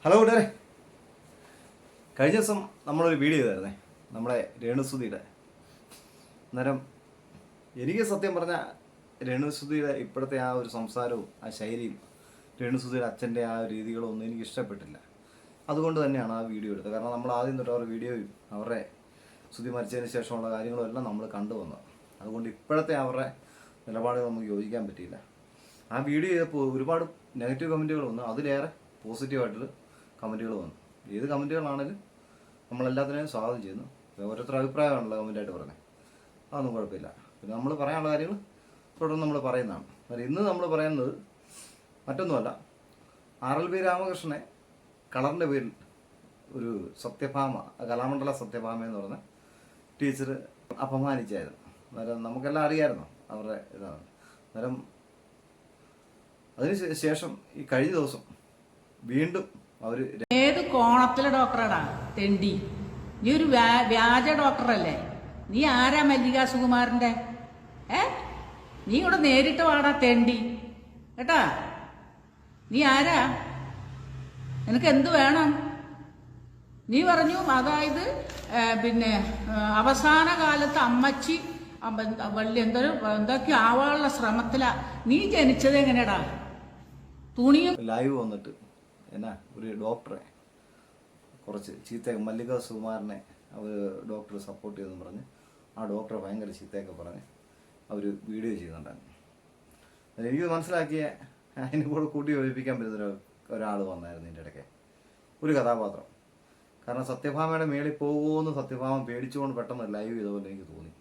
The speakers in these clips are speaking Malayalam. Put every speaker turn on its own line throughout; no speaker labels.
ഹലോ കൂട്ടുകാരെ, കഴിഞ്ഞ ദിവസം നമ്മളൊരു വീഡിയോ ചെയ്തായിരുന്നേ നമ്മുടെ രേണുസുധിയുടെ. അന്നേരം എനിക്ക് സത്യം പറഞ്ഞാൽ രേണുസുധിയുടെ ഇപ്പോഴത്തെ ആ ഒരു സംസാരവും ആ ശൈലിയും രേണുസുധിയുടെ അച്ഛൻ്റെ ആ രീതികളും ഒന്നും എനിക്ക് ഇഷ്ടപ്പെട്ടില്ല. അതുകൊണ്ട് തന്നെയാണ് ആ വീഡിയോ എടുത്തത്. കാരണം നമ്മൾ ആദ്യം തൊട്ട് അവരുടെ വീഡിയോയും അവരുടെ സുധി മരിച്ചതിന് ശേഷമുള്ള കാര്യങ്ങളും എല്ലാം നമ്മൾ കണ്ടുവന്നത്. അതുകൊണ്ട് ഇപ്പോഴത്തെ അവരുടെ നിലപാടുകൾ നമുക്ക് യോജിക്കാൻ പറ്റിയില്ല. ആ വീഡിയോ ചെയ്തപ്പോൾ ഒരുപാട് നെഗറ്റീവ് കമൻറ്റുകൾ വന്നു, അതിലേറെ പോസിറ്റീവായിട്ടുള്ള കമൻറ്റുകൾ വന്നു. ഏത് കമൻറ്റുകളാണെങ്കിലും നമ്മളെല്ലാത്തിനെയും സ്വാഗതം ചെയ്യുന്നു. ഓരോരുത്തരുടെ അഭിപ്രായമാണല്ലോ കമൻറ്റായിട്ട് പറഞ്ഞത്, അതൊന്നും കുഴപ്പമില്ല. പിന്നെ നമ്മൾ പറയാനുള്ള കാര്യങ്ങൾ തുടർന്ന് നമ്മൾ പറയുന്നതാണ്. അതായത് ഇന്ന് നമ്മൾ പറയുന്നത് മറ്റൊന്നുമല്ല, RLB രാമകൃഷ്ണനെ കളറിൻ്റെ പേരിൽ ഒരു സത്യഭാമ, കലാമണ്ഡല സത്യഭാമ എന്ന് പറഞ്ഞ ടീച്ചർ അപമാനിച്ചായിരുന്നു. അന്നേരം നമുക്കെല്ലാം അറിയാമായിരുന്നു അവരുടെ ഇതാണ്. അന്നേരം അതിന് ശേഷം ഈ കഴിഞ്ഞ ദിവസം വീണ്ടും അവർ
ഏത് കോണത്തിലെ ഡോക്ടറാടാ തെണ്ടി? നീ ഒരു വ്യാജ ഡോക്ടറല്ലേ? നീ ആരാ മല്ലിക സുകുമാരന്റെ? നീ ഇവിടെ നേരിട്ട് വാടാ തെണ്ടി കേട്ടാ. നീ ആരാ? നിനക്ക് എന്ത് വേണം? നീ പറഞ്ഞു അതായത് പിന്നെ അവസാന കാലത്ത് അമ്മച്ചി എന്തൊക്കെ ആവാനുള്ള ശ്രമത്തിലാ. നീ ജനിച്ചത് എങ്ങനെയാടാ? തുണിയും
ലൈവ് വന്നിട്ട് എന്നാ ഒരു ഡോക്ടറെ കുറച്ച് ചീത്ത, മല്ലിക സുകുമാരനെ അവർ ഡോക്ടർ സപ്പോർട്ട് ചെയ്തെന്ന് പറഞ്ഞ് ആ ഡോക്ടറെ ഭയങ്കര ചീത്തയൊക്കെ പറഞ്ഞ് അവർ വീഡിയോ ചെയ്യുന്നുണ്ടായിരുന്നു. എനിക്ക് മനസ്സിലാക്കിയ അതിന് കൂടെ കൂട്ടി യോജിപ്പിക്കാൻ പറ്റുന്ന ഒരാൾ വന്നായിരുന്നു ഇതിൻ്റെ ഇടയ്ക്ക്, ഒരു കഥാപാത്രം. കാരണം സത്യഭാമയുടെ മേളിൽ പോകുമെന്ന് സത്യഭാമ പേടിച്ചുകൊണ്ട് പെട്ടെന്ന് ലൈവ് ചെയ്ത പോലെ എനിക്ക് തോന്നി.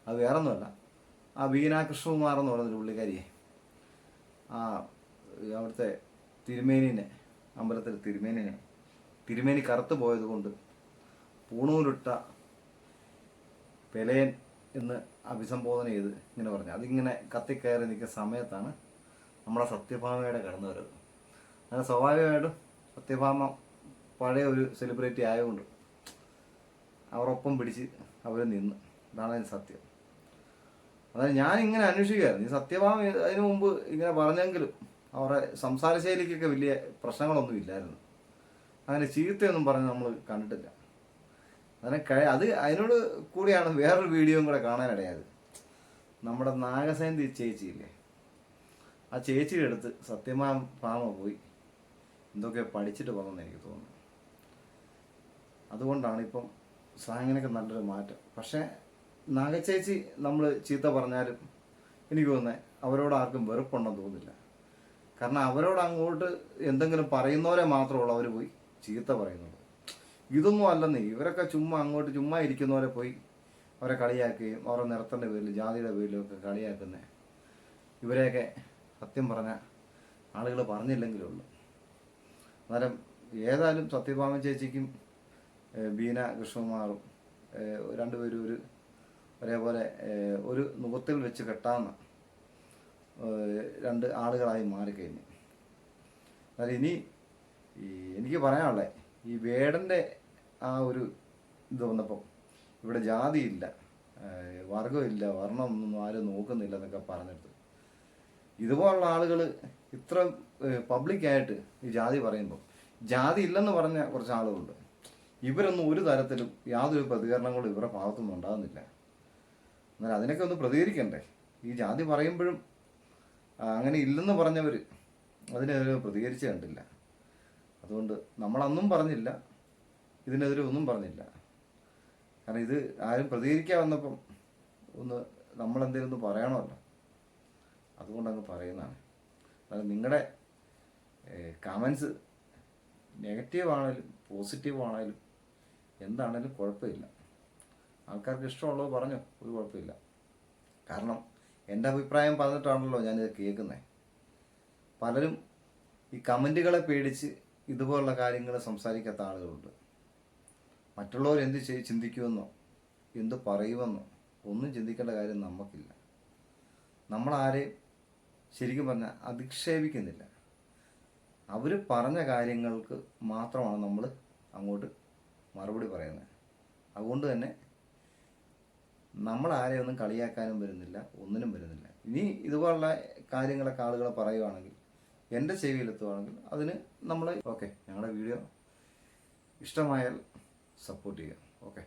അത് വേറെ ഒന്നുമല്ല, ആ വീണ കൃഷ്ണകുമാർ എന്ന് പറയുന്നൊരു പുള്ളിക്കാരിയെ, ആ അവിടുത്തെ തിരുമേനിനെ, അമ്പലത്തിൽ തിരുമേനി കറുത്ത് പോയത് കൊണ്ട് പൂണൂലിട്ട പെലയൻ എന്ന് അഭിസംബോധന ചെയ്ത് ഇങ്ങനെ പറഞ്ഞു. അതിങ്ങനെ കത്തിക്കയറി നിൽക്കുന്ന സമയത്താണ് നമ്മുടെ സത്യഭാമയുടെ കടന്നു വരവ്. അങ്ങനെ സ്വാഭാവികമായിട്ടും സത്യഭാമ പഴയ ഒരു സെലിബ്രിറ്റി ആയതുകൊണ്ട് അവരൊപ്പം പിടിച്ച് അവർ നിന്ന്. ഇതാണ് അതിന് സത്യം. അതായത് ഞാനിങ്ങനെ അന്വേഷിക്കുകയായിരുന്നു, ഈ സത്യഭാമ അതിനു മുമ്പ് ഇങ്ങനെ പറഞ്ഞെങ്കിലും അവരുടെ സംസാര ശൈലിക്കൊക്കെ വലിയ പ്രശ്നങ്ങളൊന്നും ഇല്ലായിരുന്നു. അങ്ങനെ ചീത്തയൊന്നും പറഞ്ഞ് നമ്മൾ കണ്ടിട്ടില്ല. അതിനോട് കൂടിയാണ് വേറൊരു വീഡിയോയും കൂടെ കാണാനിടയായത്. നമ്മുടെ നാഗസേന്തി ചേച്ചിയില്ലേ, ആ ചേച്ചിയുടെ അടുത്ത് സത്യഭാമ പോയി എന്തൊക്കെയോ പഠിച്ചിട്ട് വന്നെന്ന് എനിക്ക് തോന്നുന്നു. അതുകൊണ്ടാണ് ഇപ്പം സ്ലാങ്ങിനൊക്കെ നല്ലൊരു മാറ്റം. പക്ഷേ നാഗച്ചേച്ചി നമ്മൾ ചീത്ത പറഞ്ഞാലും എനിക്ക് തോന്നുന്നത് അവരോട് ആർക്കും വെറുപ്പുണ്ടെന്ന് തോന്നുന്നില്ല. കാരണം അവരോട് അങ്ങോട്ട് എന്തെങ്കിലും പറയുന്നവരെ മാത്രമുള്ളൂ അവർ പോയി ചീത്ത പറയുന്നുള്ളൂ. ഇതൊന്നും അല്ലെന്നേ, ഇവരൊക്കെ അങ്ങോട്ട് ചുമ്മാ ഇരിക്കുന്നവരെ പോയി അവരെ കളിയാക്കുകയും അവരുടെ നിറത്തിൻ്റെ പേരിൽ ജാതിയുടെ പേരിലും ഒക്കെ കളിയാക്കുന്ന ഇവരെയൊക്കെ സത്യം പറഞ്ഞ ആളുകൾ പറഞ്ഞില്ലെങ്കിലുള്ളൂ. അന്നേരം ഏതായാലും സത്യഭാമ ചേച്ചിക്കും ബീന കൃഷ്ണകുമാറും രണ്ടുപേരും ഒരേപോലെ ഒരു നുഖത്തിൽ വെച്ച് കെട്ടാവുന്ന രണ്ട് ആളുകളായി മാറിക്കഴിഞ്ഞു. എന്നാൽ ഇനി എനിക്ക് പറയാനുള്ളത്, ഈ വേടൻ്റെ ആ ഒരു ഇത് വന്നപ്പം ഇവിടെ ജാതിയില്ല, വർഗമില്ല, വർണ്ണമൊന്നും ആരും നോക്കുന്നില്ല എന്നൊക്കെ പറഞ്ഞിട്ട് ഇതുപോലുള്ള ആളുകൾ ഇത്ര പബ്ലിക്കായിട്ട് ഈ ജാതി പറയുമ്പോൾ, ജാതി ഇല്ലെന്ന് പറഞ്ഞ കുറച്ച് ആളുകളുണ്ട്, ഇവരൊന്നും ഒരു തരത്തിലും യാതൊരു പ്രതികരണങ്ങളും ഇവരുടെ ഭാഗത്തുനിന്നും ഉണ്ടാകുന്നില്ല. എന്നാൽ അതിനൊക്കെ ഒന്ന് പ്രതികരിക്കണ്ടേ? ഈ ജാതി പറയുമ്പോഴും അങ്ങനെ ഇല്ലെന്ന് പറഞ്ഞവർ അതിനെതിരെ പ്രതികരിച്ച് കണ്ടില്ല. അതുകൊണ്ട് നമ്മളന്നും പറഞ്ഞില്ല, ഇതിനെതിരെ ഒന്നും പറഞ്ഞില്ല. കാരണം ഇത് ആരും പ്രതികരിക്കാൻ വന്നപ്പം ഒന്ന് നമ്മളെന്തെങ്കിലും ഒന്ന് പറയണമല്ലോ, അതുകൊണ്ടങ്ങ് പറയുന്നതാണ്. അതായത് നിങ്ങളുടെ കമൻസ് നെഗറ്റീവ് ആണെങ്കിലും പോസിറ്റീവ് ആണെങ്കിലും എന്താണേലും കുഴപ്പമില്ല. ആൾക്കാർക്ക് ഇഷ്ടമുള്ളത് പറഞ്ഞോ, ഒരു കുഴപ്പമില്ല. കാരണം എൻ്റെ അഭിപ്രായം പറഞ്ഞിട്ടാണല്ലോ ഞാനിത് കേൾക്കുന്നത്. പലരും ഈ കമൻറ്റുകളെ പേടിച്ച് ഇതുപോലുള്ള കാര്യങ്ങൾ സംസാരിക്കാത്ത ആളുകളുണ്ട്. മറ്റുള്ളവർ എന്ത് ചിന്തിക്കുമെന്നോ എന്ത് പറയുമെന്നോ ഒന്നും ചിന്തിക്കേണ്ട കാര്യം നമുക്കില്ല. നമ്മളാരെയും ശരിക്കും പറഞ്ഞാൽ അധിക്ഷേപിക്കുന്നില്ല. അവർ പറഞ്ഞ കാര്യങ്ങൾക്ക് മാത്രമാണ് നമ്മൾ അങ്ങോട്ട് മറുപടി പറയുന്നത്. അതുകൊണ്ട് തന്നെ നമ്മളാരെയും ഒന്നും കളിയാക്കാനും വരുന്നില്ല, ഒന്നിനും വരുന്നില്ല. ഇനി ഇതുപോലുള്ള കാര്യങ്ങളൊക്കെ ആളുകൾ പറയുവാണെങ്കിൽ എൻ്റെ ചെവിയിലെത്തുവാണെങ്കിൽ അതിന് നമ്മൾ ഓക്കെ ഞങ്ങളുടെ വീഡിയോ ഇഷ്ടമായാൽ സപ്പോർട്ട് ചെയ്യുക. ഓക്കെ.